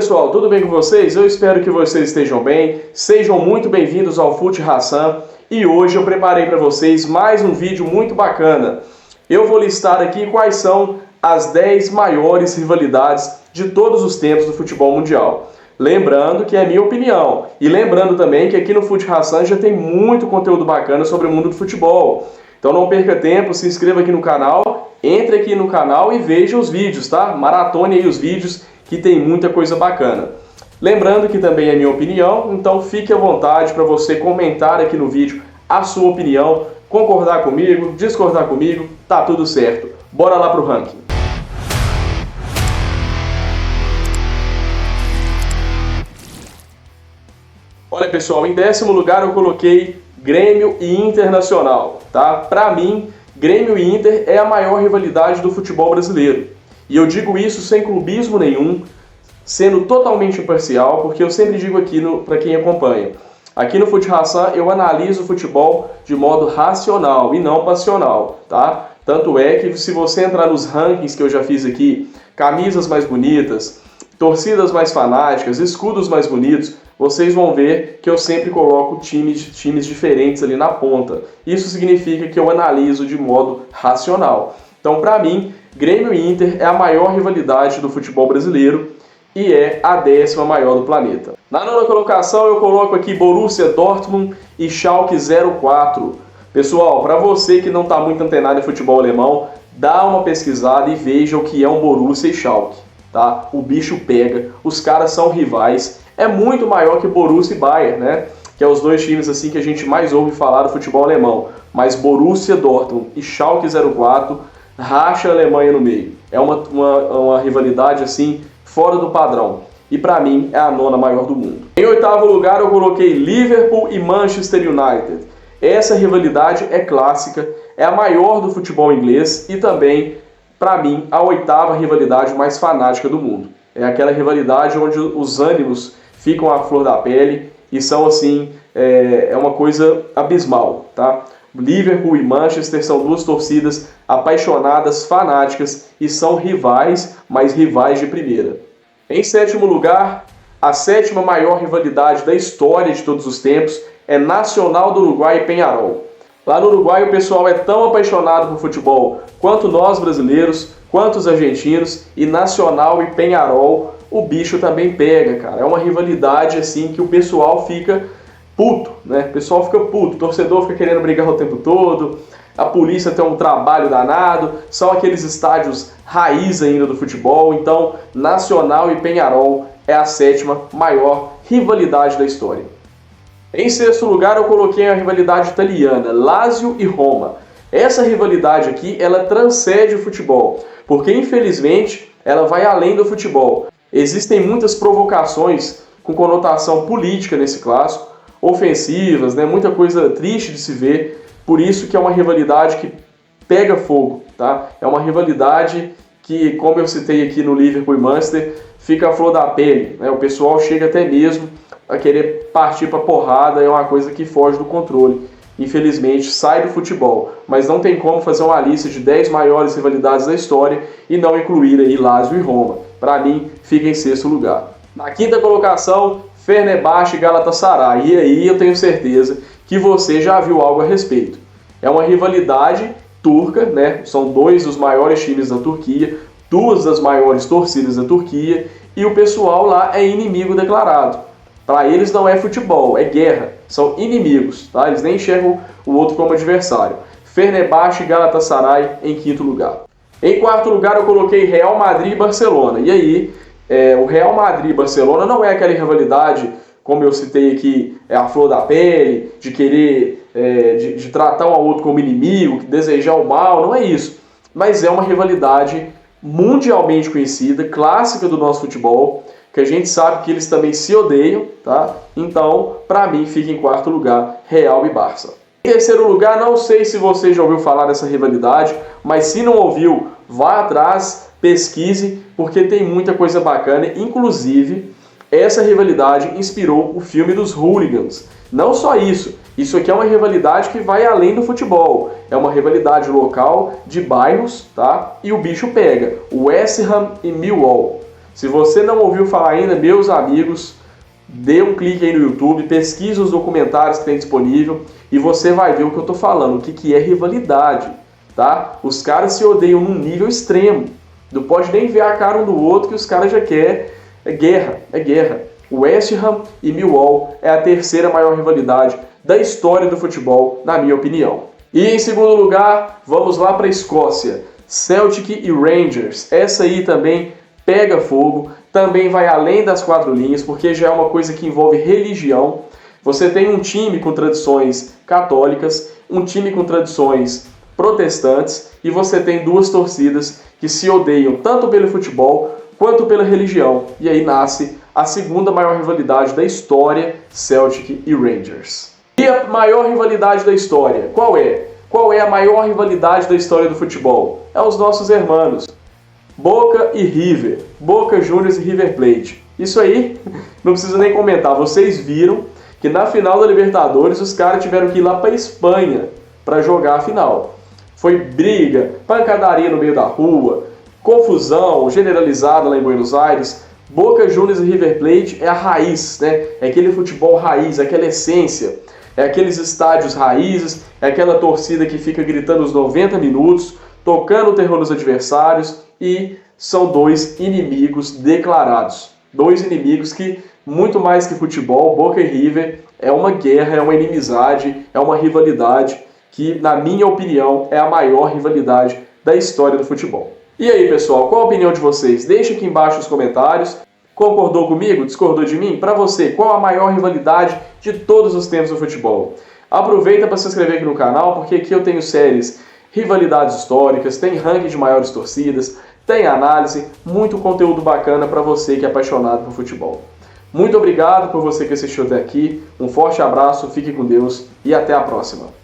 pessoal, tudo bem com vocês? Eu espero que vocês estejam bem. Sejam muito bem-vindos ao Fute Hassan e hoje eu preparei para vocês mais um vídeo muito bacana. Eu vou listar aqui quais são as 10 maiores rivalidades de todos os tempos do futebol mundial. Lembrando que é minha opinião e lembrando também que aqui no Fute Hassan já tem muito conteúdo bacana sobre o mundo do futebol. Então não perca tempo, se inscreva aqui no canal, entre aqui no canal e veja os vídeos, tá? Maratone aí os vídeos que tem muita coisa bacana. Lembrando que também é minha opinião, então fique à vontade para você comentar aqui no vídeo a sua opinião, concordar comigo, discordar comigo, tá tudo certo. Bora lá pro ranking. Olha pessoal, em 10º lugar eu coloquei Grêmio e Internacional, tá? Para mim, Grêmio e Inter é a maior rivalidade do futebol brasileiro. E eu digo isso sem clubismo nenhum, sendo totalmente imparcial, porque eu sempre digo aqui para quem acompanha. Aqui no Fute Hassan eu analiso o futebol de modo racional e não passional, tá? Tanto é que se você entrar nos rankings que eu já fiz aqui, camisas mais bonitas, torcidas mais fanáticas, escudos mais bonitos, vocês vão ver que eu sempre coloco times diferentes ali na ponta. Isso significa que eu analiso de modo racional. Então, para mim, Grêmio e Inter é a maior rivalidade do futebol brasileiro e é a 10ª maior do planeta. Na 9ª colocação eu coloco aqui Borussia Dortmund e Schalke 04. Pessoal, para você que não está muito antenado em futebol alemão, dá uma pesquisada e veja o que é um Borussia e Schalke. Tá? O bicho pega, os caras são rivais, é muito maior que Borussia e Bayern, né? Que é os dois times assim que a gente mais ouve falar do futebol alemão. Mas Borussia Dortmund e Schalke 04 racha a Alemanha no meio. É uma rivalidade assim fora do padrão. E para mim é a 9ª maior do mundo. Em 8º lugar eu coloquei Liverpool e Manchester United. Essa rivalidade é clássica, é a maior do futebol inglês e também, para mim, a 8ª rivalidade mais fanática do mundo. É aquela rivalidade onde os ânimos ficam à flor da pele e são assim, é uma coisa abismal, tá? Liverpool e Manchester são duas torcidas apaixonadas, fanáticas e são rivais, mas rivais de primeira. Em 7º lugar, a 7ª maior rivalidade da história de todos os tempos é Nacional do Uruguai e Peñarol. Lá no Uruguai o pessoal é tão apaixonado por futebol quanto nós brasileiros, quanto os argentinos, e Nacional e Peñarol o bicho também pega, cara. É uma rivalidade assim que o pessoal fica puto, né? O pessoal fica puto, o torcedor fica querendo brigar o tempo todo, a polícia tem um trabalho danado, são aqueles estádios raiz ainda do futebol, então Nacional e Peñarol é a 7ª maior rivalidade da história. Em 6º lugar eu coloquei a rivalidade italiana, Lazio e Roma. Essa rivalidade aqui, ela transcende o futebol, porque infelizmente ela vai além do futebol. Existem muitas provocações com conotação política nesse clássico, ofensivas, né? Muita coisa triste de se ver, por isso que é uma rivalidade que pega fogo, tá? É uma rivalidade que, como eu citei aqui no Liverpool e Manchester, fica à flor da pele, né? O pessoal chega até mesmo a querer partir para porrada, é uma coisa que foge do controle. Infelizmente, sai do futebol, mas não tem como fazer uma lista de 10 maiores rivalidades da história e não incluir aí Lazio e Roma. Para mim, fica em 6º lugar. Na 5ª colocação, Fenerbahçe e Galatasaray. E aí eu tenho certeza que você já viu algo a respeito. É uma rivalidade turca, né? São dois dos maiores times da Turquia, duas das maiores torcidas da Turquia, e o pessoal lá é inimigo declarado. Para eles não é futebol, é guerra. São inimigos, tá? Eles nem enxergam o outro como adversário. Fenerbahçe e Galatasaray em 5º lugar. Em 4º lugar eu coloquei Real Madrid e Barcelona. E aí, o Real Madrid e Barcelona não é aquela rivalidade, como eu citei aqui, é a flor da pele, de querer, de tratar um ao outro como inimigo, desejar o mal, não é isso. Mas é uma rivalidade mundialmente conhecida, clássica do nosso futebol, que a gente sabe que eles também se odeiam, tá? Então, para mim, fica em 4º lugar, Real e Barça. Em 3º lugar, não sei se você já ouviu falar dessa rivalidade, mas se não ouviu, vá atrás, pesquise, porque tem muita coisa bacana. Inclusive, essa rivalidade inspirou o filme dos Hooligans. Não só isso, isso aqui é uma rivalidade que vai além do futebol. É uma rivalidade local de bairros, tá? E o bicho pega. West Ham e Millwall. Se você não ouviu falar ainda, meus amigos, dê um clique aí no YouTube, pesquise os documentários que tem disponível e você vai ver o que eu tô falando, o que é rivalidade, tá? Os caras se odeiam num nível extremo. Não pode nem ver a cara um do outro que os caras já querem. É guerra. West Ham e Millwall é a terceira maior rivalidade da história do futebol, na minha opinião. E em segundo lugar, vamos lá para a Escócia. Celtic e Rangers. Essa aí também pega fogo, também vai além das quatro linhas, porque já é uma coisa que envolve religião. Você tem um time com tradições católicas, um time com tradições protestantes, e você tem duas torcidas que se odeiam tanto pelo futebol quanto pela religião. E aí nasce a segunda maior rivalidade da história, Celtic e Rangers. E a maior rivalidade da história, qual é? Qual é a maior rivalidade da história do futebol? É os nossos irmãos, Boca e River, Boca Juniors e River Plate. Isso aí, não precisa nem comentar, vocês viram que na final da Libertadores os caras tiveram que ir lá para Espanha para jogar a final. Foi briga, pancadaria no meio da rua, confusão generalizada lá em Buenos Aires. Boca Juniors e River Plate é a raiz, né? É aquele futebol raiz, aquela essência, é aqueles estádios raízes, é aquela torcida que fica gritando os 90 minutos, tocando o terror nos adversários, e são dois inimigos declarados. Dois inimigos que, muito mais que futebol, Boca e River é uma guerra, é uma inimizade, é uma rivalidade que, na minha opinião, é a maior rivalidade da história do futebol. E aí, pessoal, qual a opinião de vocês? Deixe aqui embaixo nos comentários. Concordou comigo? Discordou de mim? Para você, qual a maior rivalidade de todos os tempos do futebol? Aproveita para se inscrever aqui no canal, porque aqui eu tenho séries rivalidades históricas, tem ranking de maiores torcidas, tem análise, muito conteúdo bacana para você que é apaixonado por futebol. Muito obrigado por você que assistiu até aqui, um forte abraço, fique com Deus e até a próxima.